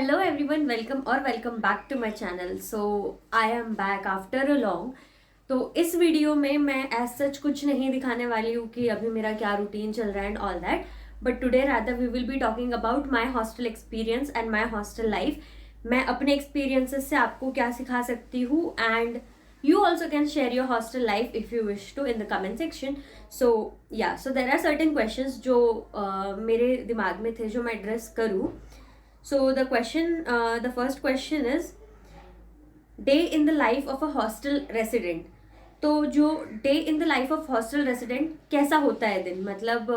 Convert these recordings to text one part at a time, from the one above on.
Hello everyone, welcome back to my channel. So I am back after a long. तो इस video में मैं as such कुछ नहीं दिखाने वाली हूँ कि अभी मेरा क्या रूटीन चल रहा है and all that, but today rather we will be talking about my hostel experience and my hostel life. मैं अपने एक्सपीरियंसेस से आपको क्या सिखा सकती हूँ एंड you also can share your hostel life if you wish to in the comment section. So yeah, so there are certain questions जो मेरे दिमाग में थे जो मैं एड्रेस करूँ. So the first question is day in the life of a hostel resident. तो जो day in the life of hostel resident कैसा होता है दिन, मतलब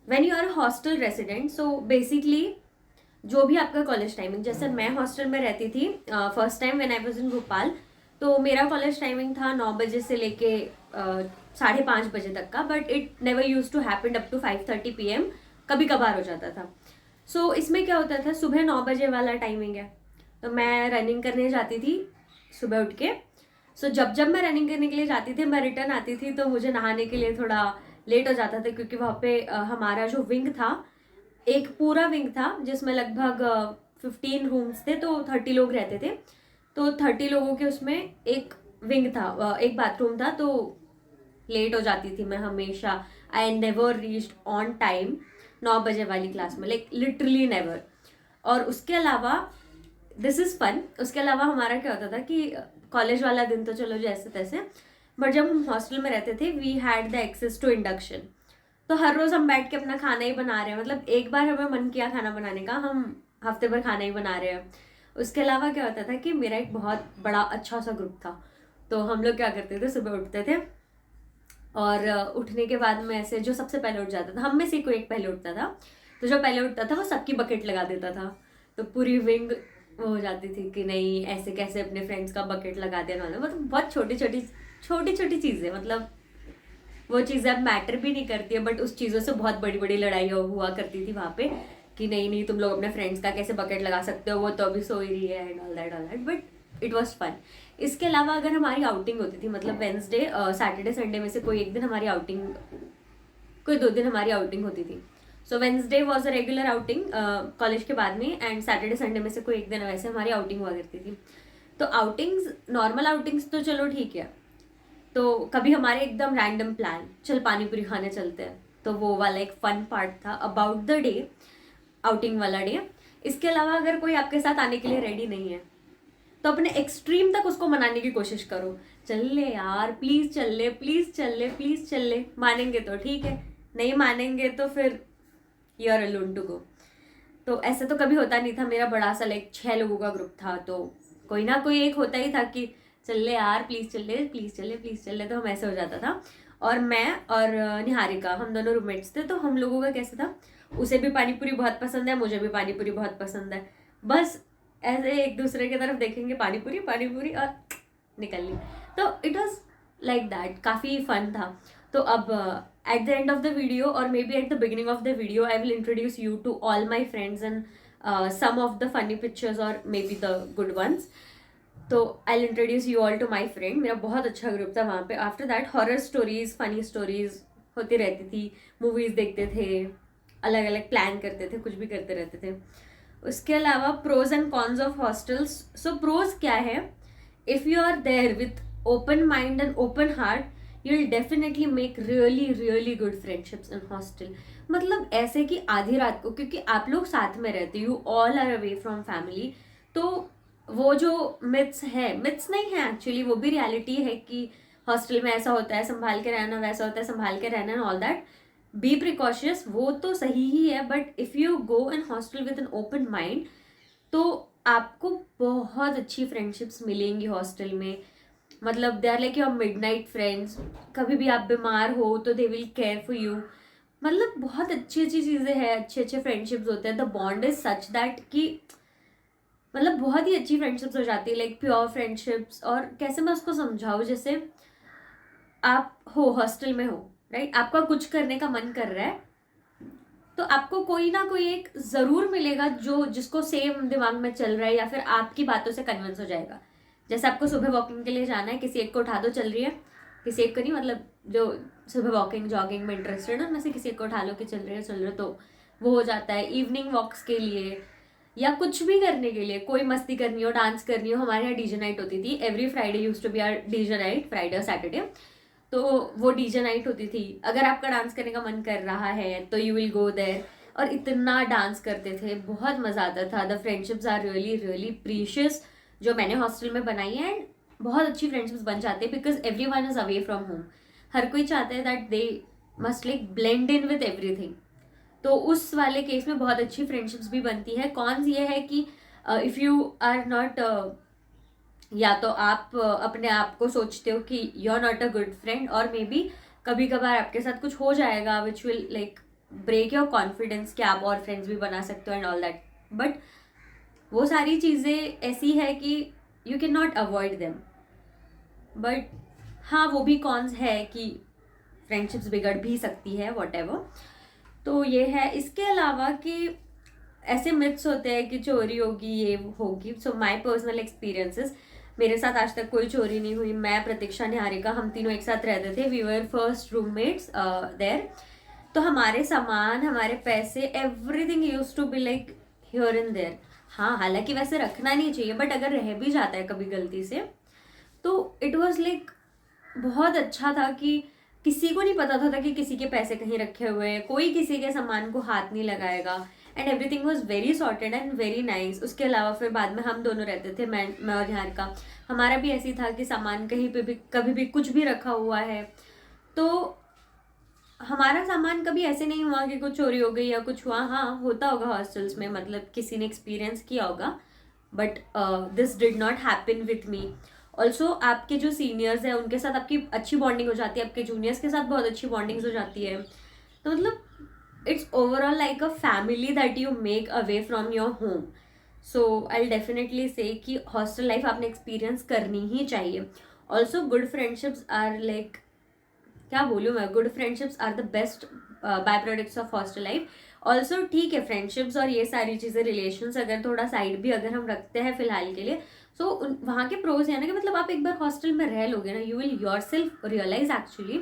when you are a hostel resident, so basically जो भी आपका कॉलेज टाइमिंग, जैसे मैं हॉस्टल में रहती थी first time when I was in Bhopal, तो मेरा कॉलेज टाइमिंग था 9 बजे से लेके 5:30 बजे तक का, but it never use to happen up to 5:30 PM. कभी कभार हो जाता था. सो इसमें क्या होता था, सुबह 9 बजे वाला टाइमिंग है तो मैं रनिंग करने जाती थी सुबह उठ के. सो जब मैं रनिंग करने के लिए जाती थी, मैं रिटर्न आती थी तो मुझे नहाने के लिए थोड़ा लेट हो जाता था, क्योंकि वहाँ पे हमारा जो विंग था, एक पूरा विंग था जिसमें लगभग 15 रूम्स थे, तो 30 लोग रहते थे. तो 30 लोगों के उसमें एक विंग था, एक बाथरूम था, तो लेट हो जाती थी मैं हमेशा. I never reached on time 9 बजे वाली क्लास में, लाइक लिटरली नेवर. और उसके अलावा दिस इज़ फन, उसके अलावा हमारा क्या होता था कि कॉलेज वाला दिन तो चलो जैसे तैसे, बट जब हम हॉस्टल में रहते थे we had the access to induction. तो हर रोज़ हम बैठ के अपना खाना ही बना रहे हैं, मतलब एक बार हमें मन किया खाना बनाने का, हम हफ्ते भर खाना ही बना रहे हैं. उसके अलावा क्या होता था कि मेरा एक बहुत बड़ा अच्छा सा ग्रुप था. तो हम लोग क्या करते थे, सुबह उठते थे और उठने के बाद में ऐसे जो सबसे पहले उठ जाता था, हम में से कोई एक पहले उठता था, तो जो पहले उठता था वो सबकी बकेट लगा देता था. तो पूरी विंग वो हो जाती थी कि नहीं ऐसे कैसे अपने फ्रेंड्स का बकेट लगा देना वाला, मतलब बहुत छोटी छोटी चीज़ें, मतलब वो चीज़ें अब मैटर भी नहीं करती है, बट उस चीज़ों से बहुत बड़ी बड़ी लड़ाई हुआ करती थी वहाँ पे कि नहीं तुम लोग अपने फ्रेंड्स का कैसे बकेट लगा सकते हो, वो तो अभी सो ही रही है and all that, but it was fun. इसके अलावा अगर हमारी आउटिंग होती थी, मतलब वेंसडे सैटरडे संडे में से कोई एक दिन हमारी आउटिंग, कोई 2 दिन हमारी आउटिंग होती थी. So Wednesday was a regular outing college के बाद में, एंड सैटरडे संडे में से कोई एक दिन वैसे हमारी आउटिंग हुआ करती थी. तो आउटिंग्स, नॉर्मल आउटिंग्स तो चलो ठीक है, तो कभी हमारे एकदम रैंडम प्लान, चल पानी पूरी खाने चलते हैं, तो वो वाला एक फन पार्ट था अबाउट द डे, आउटिंग वाला डे. इसके अलावा अगर कोई आपके साथ आने के लिए रेडी नहीं है तो अपने एक्सट्रीम तक उसको मनाने की कोशिश करो, चल ले यार प्लीज़ चल ले, प्लीज़ चल ले, प्लीज़ चल ले. मानेंगे तो ठीक है, नहीं मानेंगे तो फिर you are alone to go. तो ऐसे तो कभी होता नहीं था, मेरा बड़ा सा लाइक 6 लोगों का ग्रुप था, तो कोई ना कोई एक होता ही था कि चल ले यार प्लीज़ चल ले, प्लीज़ चल ले, प्लीज़ चल ले. तो हम ऐसे हो जाता था. और मैं और निहारिका, हम दोनों रूममेट्स थे, तो हम लोगों का कैसे था, उसे भी पानी पूरी बहुत पसंद है, मुझे भी पानी पूरी बहुत पसंद है, बस ऐसे एक दूसरे की तरफ देखेंगे पानी पूरी और निकल ली. तो इट वॉज लाइक दैट, काफ़ी फन था. तो अब at the end of the video और may be at the beginning of the video I will introduce you to all my friends and some of the funny pictures or maybe the good ones. तो I will introduce you all to my friend. मेरा बहुत अच्छा group था वहाँ पे. After that horror stories, funny stories होती रहती थी, मूवीज़ देखते थे, अलग अलग प्लान करते थे, कुछ भी करते रहते थे. उसके अलावा pros and cons of hostels. So pros क्या है, if you are there with open mind and open heart, you will definitely make really good friendships in hostel. मतलब ऐसे कि आधी रात को, क्योंकि आप लोग साथ में रहते, you all are away from family, तो वो जो मिथ्स है, मिथ्स नहीं है एक्चुअली, वो भी रियलिटी है कि हॉस्टल में ऐसा होता है संभाल के रहना, वैसा होता है संभाल के रहना and all that. Be precautious, वो तो सही ही है, but if you go in hostel with an open mind तो आपको बहुत अच्छी फ्रेंडशिप्स मिलेंगी हॉस्टल में. मतलब they are like your midnight friends. कभी भी आप बीमार हो तो they will care for you. मतलब बहुत अच्छी चीज़ें हैं, अच्छे फ्रेंडशिप्स होते हैं. The bond is such that कि मतलब बहुत ही अच्छी फ्रेंडशिप्स हो जाती है, लाइक प्योर फ्रेंडशिप्स. और कैसे मैं उसको समझाऊँ, जैसे आप हो हॉस्टल में हो, राइट, आपका कुछ करने का मन कर रहा है, तो आपको कोई ना कोई एक ज़रूर मिलेगा जो जिसको सेम दिमाग में चल रहा है या फिर आपकी बातों से कन्विंस हो जाएगा. जैसे आपको सुबह वॉकिंग के लिए जाना है, किसी एक को उठा दो, चल रही है, किसी एक को नहीं, मतलब जो सुबह वॉकिंग जॉगिंग में इंटरेस्टेड है उनमें से किसी एक को उठा लो कि चल रहे हो, तो वो हो जाता है. इवनिंग वॉक्स के लिए या कुछ भी करने के लिए, कोई मस्ती करनी हो, डांस करनी हो, हमारे यहाँ डीजे नाइट होती थी। Every Friday used to be our DJ night, Friday और सैटरडे। तो वो डीजे नाइट होती थी। अगर आपका डांस करने का मन कर रहा है तो यू विल गो देयर, और इतना डांस करते थे, बहुत मजा आता था। The friendships are really really precious जो मैंने हॉस्टल में बनाई है, एंड बहुत अच्छी फ्रेंडशिप्स बन जाते हैं because everyone is away from home. हर कोई चाहता है that they must like blend in with everything. तो उस वाले केस में बहुत अच्छी फ्रेंडशिप्स भी बनती है। कॉन्स ये है कि इफ़ यू आर नॉट, या तो आप अपने आप को सोचते हो कि you are not a good friend, और मे बी कभी कभार आपके साथ कुछ हो जाएगा which will like break your confidence कि आप और फ्रेंड्स भी बना सकते हो एंड ऑल दैट। बट वो सारी चीज़ें ऐसी है कि you can not avoid them. But हाँ, वो भी कॉन्स है कि फ्रेंडशिप्स बिगड़ भी सकती है, वॉट एवर। तो ये है। इसके अलावा कि ऐसे मिथ्स होते हैं कि चोरी होगी, ये होगी। सो माय पर्सनल एक्सपीरियंसेस, मेरे साथ आज तक कोई चोरी नहीं हुई। मैं, प्रतीक्षा, निहारिका, हम तीनों एक साथ रहते थे। We were first roommates there. तो हमारे सामान, हमारे पैसे, everything used to be like here and there. हाँ, हालांकि वैसे रखना नहीं चाहिए, बट अगर रह भी जाता है कभी गलती से, तो इट वॉज लाइक बहुत अच्छा था कि किसी को नहीं पता था कि किसी के पैसे कहीं रखे हुए हैं, कोई किसी के सामान को हाथ नहीं लगाएगा, and everything was very sorted and very nice. उसके अलावा फिर बाद में हम दोनों रहते थे, मैं और निहारिका। हमारा भी ऐसी था कि सामान कहीं पे भी कभी भी कुछ भी रखा हुआ है, तो हमारा सामान कभी ऐसे नहीं हुआ कि कुछ चोरी हो गई या कुछ हुआ। हाँ, होता होगा हॉस्टल्स में, मतलब किसी ने एक्सपीरियंस किया होगा, but this did not happen with me. Also आपके जो सीनियर्स हैं उनके साथ आपकी अच्छी बॉन्डिंग हो जाती है, आपके जूनियर्स के साथ बहुत अच्छी बॉन्डिंग्स हो जाती है। तो मतलब it's overall like a family that you make away from your home. So I definitely say कि हॉस्टल लाइफ आपने एक्सपीरियंस करनी ही चाहिए। Also good friendships are like, क्या बोलूँ मैं, good friendships are the best by products of hostel life. Also ठीक है, फ्रेंडशिप्स और ये सारी चीज़ें, रिलेशंस अगर थोड़ा साइड भी अगर हम रखते हैं फिलहाल के लिए, सो वहाँ के प्रोज है ना कि मतलब आप एक बार हॉस्टल में रह लोगे ना, you will yourself realize actually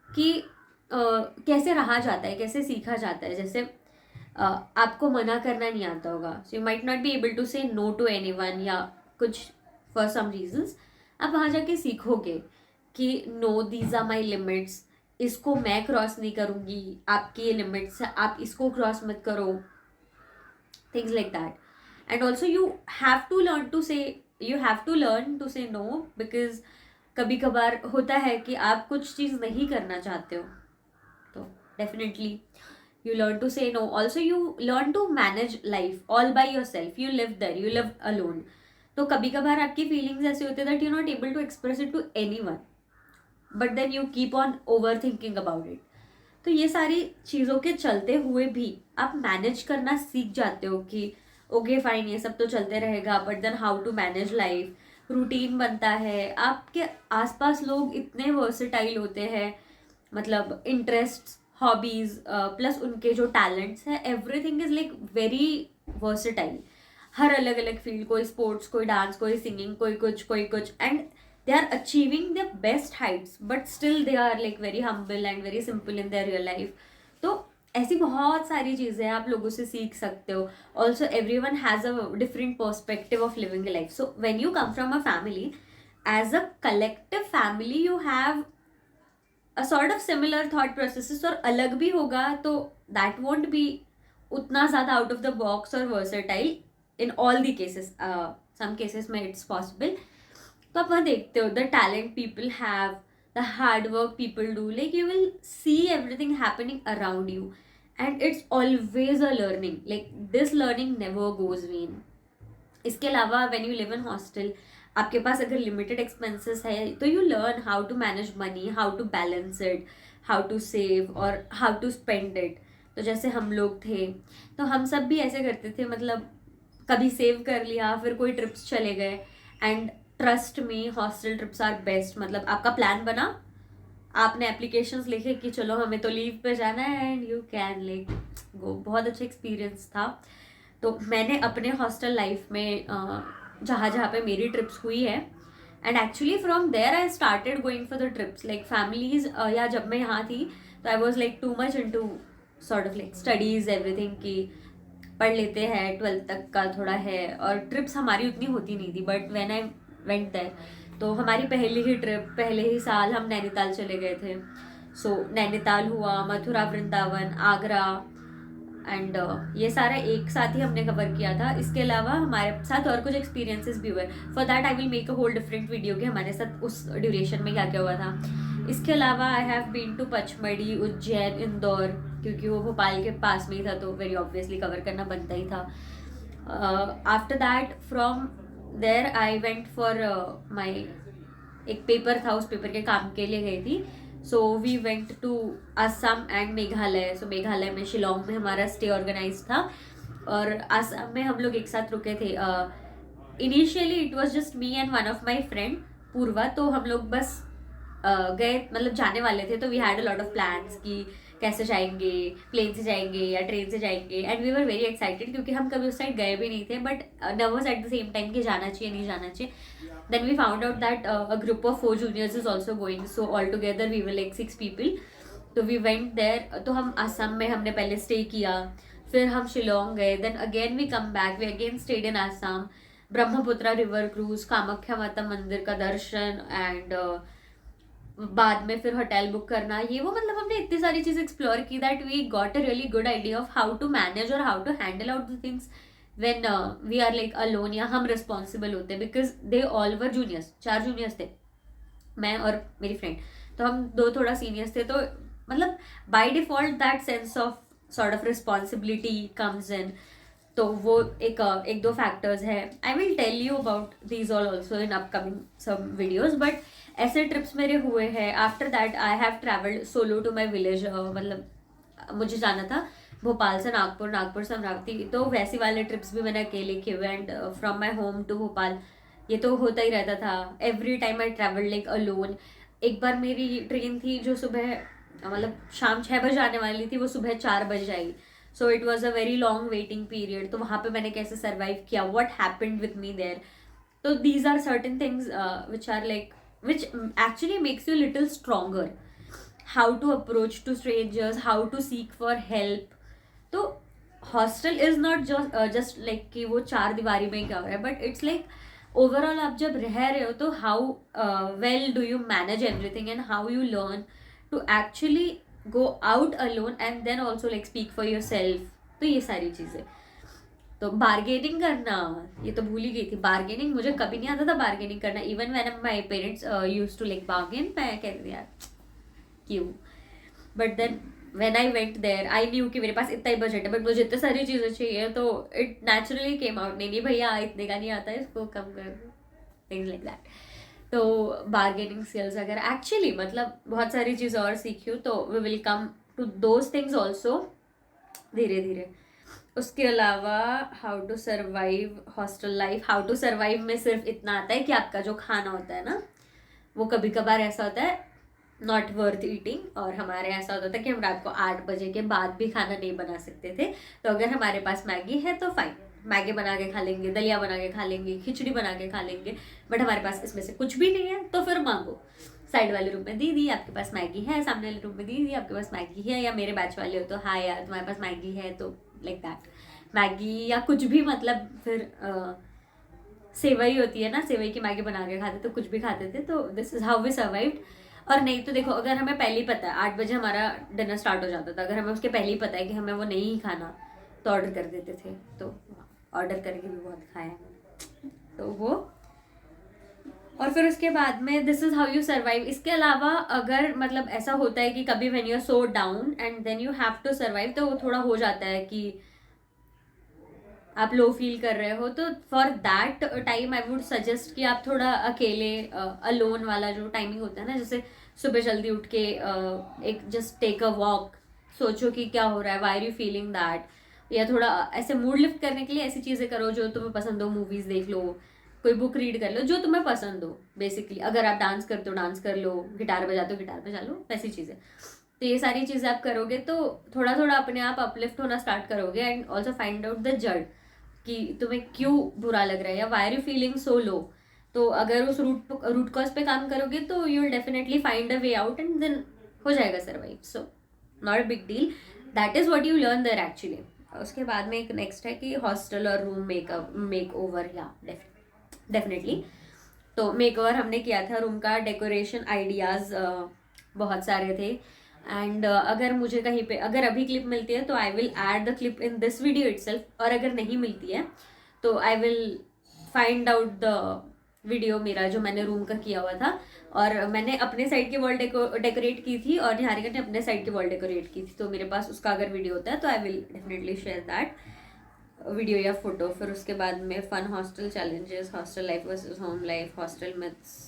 कि कैसे रहा जाता है, कैसे सीखा जाता है। जैसे आपको मना करना नहीं आता होगा, so you might not be able to say no to anyone, या कुछ फॉर सम रीजन्स। आप वहाँ जाके सीखोगे कि no, these are my limits, इसको मैं क्रॉस नहीं करूँगी, आपकी ये लिमिट्स है, आप इसको क्रॉस मत करो, things like that. And also you have to learn to say, you have to learn to say no, because कभी कभार होता है कि आप कुछ चीज़ नहीं करना चाहते हो, तो definitely you learn to say no. Also you learn to manage life all by yourself. You live there, you live alone. तो कभी कभार आपकी फीलिंग्स ऐसे होते हैं that you not able to express it to anyone, but then you keep on overthinking about it. तो ये सारी चीज़ों के चलते हुए भी आप मैनेज करना सीख जाते हो कि ओके फाइन, ये सब तो चलते रहेगा, but then how to manage life, routine बनता है। आपके आसपास लोग इतने वर्सेटाइल होते हैं, मतलब इंटरेस्ट, हॉबीज प्लस उनके जो टैलेंट्स हैं, everything is like very versatile. हर अलग अलग फील्ड, कोई स्पोर्ट्स, कोई डांस, कोई सिंगिंग, कोई कुछ, and they are achieving their best heights, but still they are like very humble and very simple in their real life. तो ऐसी बहुत सारी चीज़ें आप लोगों से सीख सकते हो। Also everyone has a different perspective of living a life. So when you come from a family, as a collective family you have a sort of similar thought processes, और अलग भी होगा तो that won't be उतना ज़्यादा out of the box और versatile in all the cases. Some cases में it's possible. तो आप वहाँ देखते हो the talent people have, the hard work people do, like you will see everything happening around you, and it's always a learning, like this learning never goes vain. इसके अलावा when you live in hostel, आपके पास अगर limited expenses है तो you learn how to manage money, how to balance it, how to save और how to spend it. तो जैसे हम लोग थे तो हम सब भी ऐसे करते थे, मतलब कभी सेव कर लिया, फिर कोई ट्रिप्स चले गए, and trust me, hostel trips are best. मतलब आपका प्लान बना, आपने एप्लीकेशंस लिखे कि चलो हमें तो लीव पे जाना है, and you can like go. बहुत अच्छा एक्सपीरियंस था। तो मैंने अपने हॉस्टल लाइफ में जहाँ जहाँ पे मेरी ट्रिप्स हुई है, and actually from there I started going for the trips like families, या जब मैं यहाँ थी तो I was like too much into sort of like studies everything की पढ़ लेते हैं, 12th तक का थोड़ा है, और ट्रिप्स हमारी उतनी होती नहीं थी, but when I went there तो हमारी पहली ही ट्रिप, पहले ही साल हम नैनीताल चले गए थे। सो नैनीताल हुआ, मथुरा, वृंदावन, आगरा, एंड ये सारा एक साथ ही हमने कवर किया था। इसके अलावा हमारे साथ और कुछ एक्सपीरियंसेस भी हुए। For that I will make a whole different video कि हमारे साथ उस ड्यूरेशन में क्या क्या हुआ था। इसके अलावा I have been to Pachmarhi, Ujjain, Indore, क्योंकि वो भोपाल के पास में ही था तो वेरी ऑब्वियसली कवर करना बनता ही था। After that from there I went for my, एक पेपर था, उस पेपर के काम के लिए गई थी। So we went to Assam and Meghalaya. So Meghalaya में शिलोंग में हमारा स्टे ऑर्गेनाइज था, और असम में हम लोग एक साथ रुके थे। Initially it was just me and one of my friend Purva. तो हम लोग बस गए, मतलब जाने वाले थे, तो we had a lot of plans कि कैसे जाएंगे, प्लेन से जाएंगे या ट्रेन से जाएंगे, and we were very excited क्योंकि हम कभी उस साइड गए भी नहीं थे, but nervous at the same time कि जाना चाहिए नहीं जाना चाहिए। Then we found out that a group of 4 juniors is also going, so all together we were like 6 people. तो we went there। तो हम असम में हमने पहले स्टे किया, फिर हम शिलोंग गए, then again we come back, we again stayed in Assam, Brahmaputra river cruise, Kamakhya माता मंदिर का दर्शन, एंड बाद में फिर होटल बुक करना, ये वो, मतलब हमने इतनी सारी चीज़ एक्सप्लोर की that we got a really good idea of how to manage और how to handle out the things when we are like alone, या हम रिस्पॉन्सिबल होते हैं, because they all were juniors, 4 juniors थे, मैं और मेरी फ्रेंड, तो हम 2 थोड़ा सीनियर्स थे, तो मतलब by default that sense of sort of responsibility comes in. तो वो एक दो फैक्टर्स है। I will tell you about these all also in upcoming some videos, but ऐसे ट्रिप्स मेरे हुए हैं। After that I have travelled solo to my village, मतलब मुझे जाना था भोपाल से नागपुर, नागपुर से अमरावती, तो वैसे वाले ट्रिप्स भी मैंने अकेले किए हुए, and from my home to Bhopal ये तो होता ही रहता था। Every time I travel like alone. एक बार मेरी ट्रेन थी जो सुबह, मतलब शाम 6 बजे आने वाली थी, वो सुबह 4 बजे आई। So it was a very long waiting period. तो वहाँ पे मैंने कैसे सर्वाइव किया, what happened with me there. तो these are certain things which are like which actually makes you little stronger. How to approach to strangers, how to seek for help. तो hostel is not just like कि वो 4 दीवारी में क्या हो रहा है, बट इट्स लाइक ओवरऑल आप जब रह रहे हो तो how well do you manage everything, and how you learn to actually go out alone, and then also like speak for yourself. तो ये सारी चीज़ें। तो बार्गेनिंग करना, ये तो भूल ही गई थी। बार्गेनिंग मुझे कभी नहीं आता था बार्गेनिंग करना। Even when my parents used to like bargain, मैं कहती थी यार क्यों, but then when I went there I knew कि मेरे पास इतना ही बजट है, बट मुझे इतनी सारी चीज़ें चाहिए, तो it naturally came out, नहीं भैया इतने का नहीं आता है, इसको कम कर, things like that। तो बार्गेनिंग स्किल्स अगर एक्चुअली मतलब बहुत सारी चीज़ें और सीखी हूँ, तो we will come to those things also धीरे धीरे। उसके अलावा how to survive hostel life, how to survive में सिर्फ इतना आता है कि आपका जो खाना होता है ना, वो कभी कभार ऐसा होता है नॉट वर्थ ईटिंग, और हमारे ऐसा होता था कि हम रात को 8 बजे के बाद भी खाना नहीं बना सकते थे। तो अगर हमारे पास मैगी है तो फाइन, मैगी बना के खा लेंगे, दलिया बना के खा लेंगे, खिचड़ी बना के खा लेंगे, बट हमारे पास इसमें से कुछ भी नहीं है तो फिर मांगो साइड वाले रूम में, दीदी आपके पास मैगी है, सामने वाले रूम में दीदी आपके पास मैगी है, या मेरे बैच वाले हो तो हाँ यार तुम्हारे पास मैगी है, तो लाइक दैट मैगी या कुछ भी, मतलब फिर सेवई होती है ना, सेवई की मैगी बना के खाते, तो कुछ भी खाते थे। तो this is how we survived. और नहीं तो देखो, अगर हमें पहले ही पता है 8 बजे हमारा डिनर स्टार्ट हो जाता था, अगर हमें उसके पहले ही पता है कि हमें वो नहीं खाना, तो ऑर्डर कर देते थे। तो ऑर्डर करके भी बहुत खाया मैंने, तो वो। और फिर उसके बाद में this is how you survive. इसके अलावा अगर मतलब ऐसा होता है कि कभी when you are so down and then you have to survive, तो वो थोड़ा हो जाता है कि आप लो फील कर रहे हो, तो for that time I would suggest कि आप थोड़ा अकेले अलोन वाला जो टाइमिंग होता है ना, जैसे सुबह जल्दी उठ के एक जस्ट टेक अ वॉक, सोचो कि क्या हो रहा है, why are you feeling that, या थोड़ा ऐसे मूड लिफ्ट करने के लिए ऐसी चीज़ें करो जो तुम्हें पसंद हो, मूवीज़ देख लो, कोई बुक रीड कर लो, जो तुम्हें पसंद हो बेसिकली। अगर आप डांस करते हो डांस कर लो, गिटार बजाते हो गिटार बजा लो, वैसी चीज़ें। तो ये सारी चीज़ें आप करोगे तो थोड़ा थोड़ा अपने आप अपलिफ्ट होना स्टार्ट करोगे, and also find out the जड़ कि तुम्हें क्यों बुरा लग रहा है, या why are you feeling so low. तो अगर उस रूट कॉज पे काम करोगे तो you will definitely find a way out, and then हो जाएगा survive. So not a big deal, that is what you learn there actually. उसके बाद में एक नेक्स्ट है कि हॉस्टल और रूम मेक ओवर, या डेफिनेटली। तो मेक ओवर हमने किया था रूम का, डेकोरेशन आइडियाज़ बहुत सारे थे। एंड अगर मुझे कहीं पे अगर अभी क्लिप मिलती है तो I will add the clip in this video itself, और अगर नहीं मिलती है तो I will find out the video मेरा जो मैंने रूम का किया हुआ था। और मैंने अपने साइड की वॉल डेकोरेट की थी और निहारिका ने अपने साइड की वॉल डेकोरेट की थी, तो मेरे पास उसका अगर वीडियो होता है तो I will definitely share that video या फोटो। फिर उसके बाद में fun hostel challenges, hostel life versus home life, hostel myths,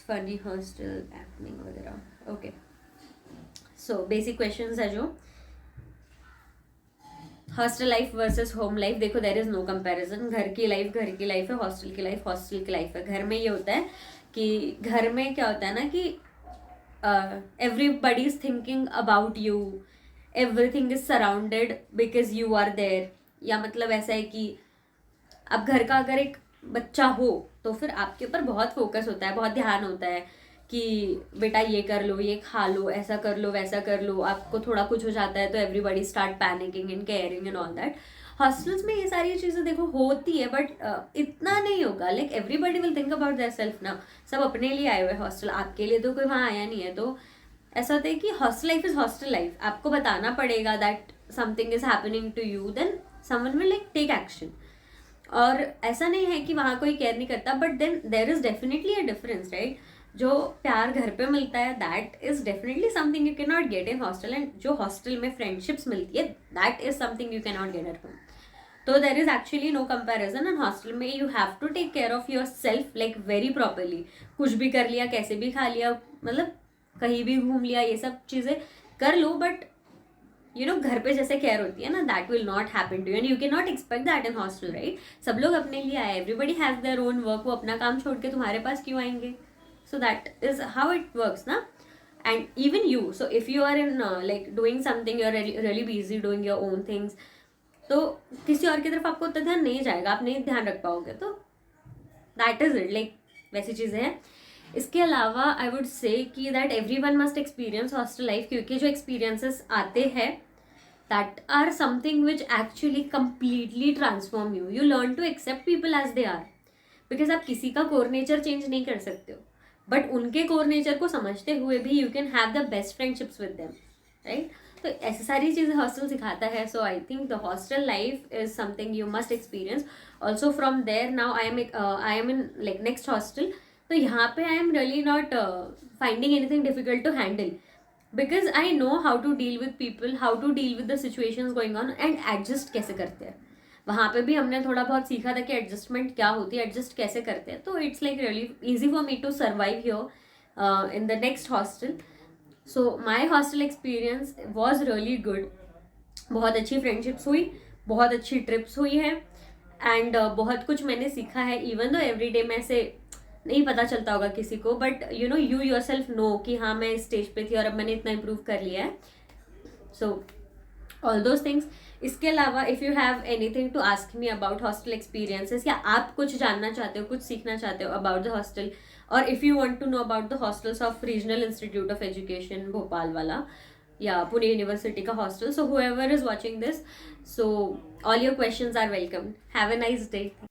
funny hostel happening वगैरह। ओके, सो बेसिक क्वेश्चंस है जो hostel life versus home life. देखो, देयर इज नो कंपैरिजन। घर की लाइफ है, हॉस्टल की लाइफ हॉस्टल की लाइफ है। घर में ये होता है कि घर में क्या होता है ना कि everybody is thinking about you, everything is surrounded because you are there. या मतलब ऐसा है कि अब घर का अगर एक बच्चा हो तो फिर आपके ऊपर बहुत फोकस होता है, बहुत ध्यान होता है कि बेटा ये कर लो, ये खा लो, ऐसा कर लो, वैसा कर लो। आपको थोड़ा कुछ हो जाता है तो everybody start panicking and caring and all that. Hostels में ये सारी चीज़ें देखो होती है, बट इतना नहीं होगा। Like everybody will think about their self ना। सब अपने लिए आए हुए हॉस्टल, आपके लिए तो कोई वहाँ आया नहीं है। तो ऐसा होता है कि hostel life is hostel life. आपको बताना पड़ेगा that something is happening to you, then someone will like take action. और ऐसा नहीं है कि वहाँ कोई केयर नहीं करता, but then there is definitely a difference, right. जो प्यार घर पे मिलता है that is definitely something you can not get in hostel, and जो हॉस्टल में फ्रेंडशिप्स मिलती है that is something you can not get at home. तो there is actually no comparison. And hostel में you have to take care of yourself like very properly. कुछ भी कर लिया, कैसे भी खा लिया, मतलब कहीं भी घूम लिया, ये सब चीज़ें कर लो, बट यू नो घर पे जैसे केयर होती है ना, that will not happen to you, and you can not expect that in hostel, right. सब लोग अपने लिए आए, everybody has their own work. वो अपना काम छोड़ के तुम्हारे पास क्यों आएंगे? So that is how it works ना। And even you, so if you are in like doing something, you are really busy doing your own things, तो किसी और की तरफ आपको उतना ध्यान नहीं जाएगा, आप नहीं ध्यान रख पाओगे। तो दैट इज इट, लाइक वैसी चीज़ें हैं। इसके अलावा आई वुड से कि that every one must experience hostel life, क्योंकि जो एक्सपीरियंसेस आते हैं that are something which actually completely transform you. You learn to accept people as they are, because आप किसी का कोर नेचर चेंज नहीं कर सकते हो, बट उनके कोर नेचर को समझते हुए भी you can have the best friendships with them, right. तो ऐसी सारी चीज़ें हॉस्टल सिखाता है। So I think the hostel life is something you must experience also from there. Now I am in like next hostel, तो यहाँ पे I am really not finding anything difficult to handle, because I know how to deal with people, how to deal with the situations going on, and adjust कैसे करते हैं। वहाँ पे भी हमने थोड़ा बहुत सीखा था कि एडजस्टमेंट क्या होती है, एडजस्ट कैसे करते हैं। तो it's like really easy for me to survive here in the next hostel. So my hostel experience was really good. बहुत अच्छी फ्रेंडशिप्स हुई, बहुत अच्छी ट्रिप्स हुई हैं, एंड बहुत कुछ मैंने सीखा है। इवन दो एवरी डे में से नहीं पता चलता होगा किसी को, but you know you yourself know कि हाँ मैं इस स्टेज पे थी और अब मैंने इतना इम्प्रूव कर लिया है। So all those things. इसके अलावा if you have anything to ask me about hostel experiences, या आप कुछ जानना चाहते हो, कुछ सीखना चाहते हो अबाउट द हॉस्टल, और if you want to know about the hostels of Regional Institute of Education Bhopal वाला या पुणे यूनिवर्सिटी का हॉस्टल, so whoever is watching this, so all your questions are welcome. Have a nice day.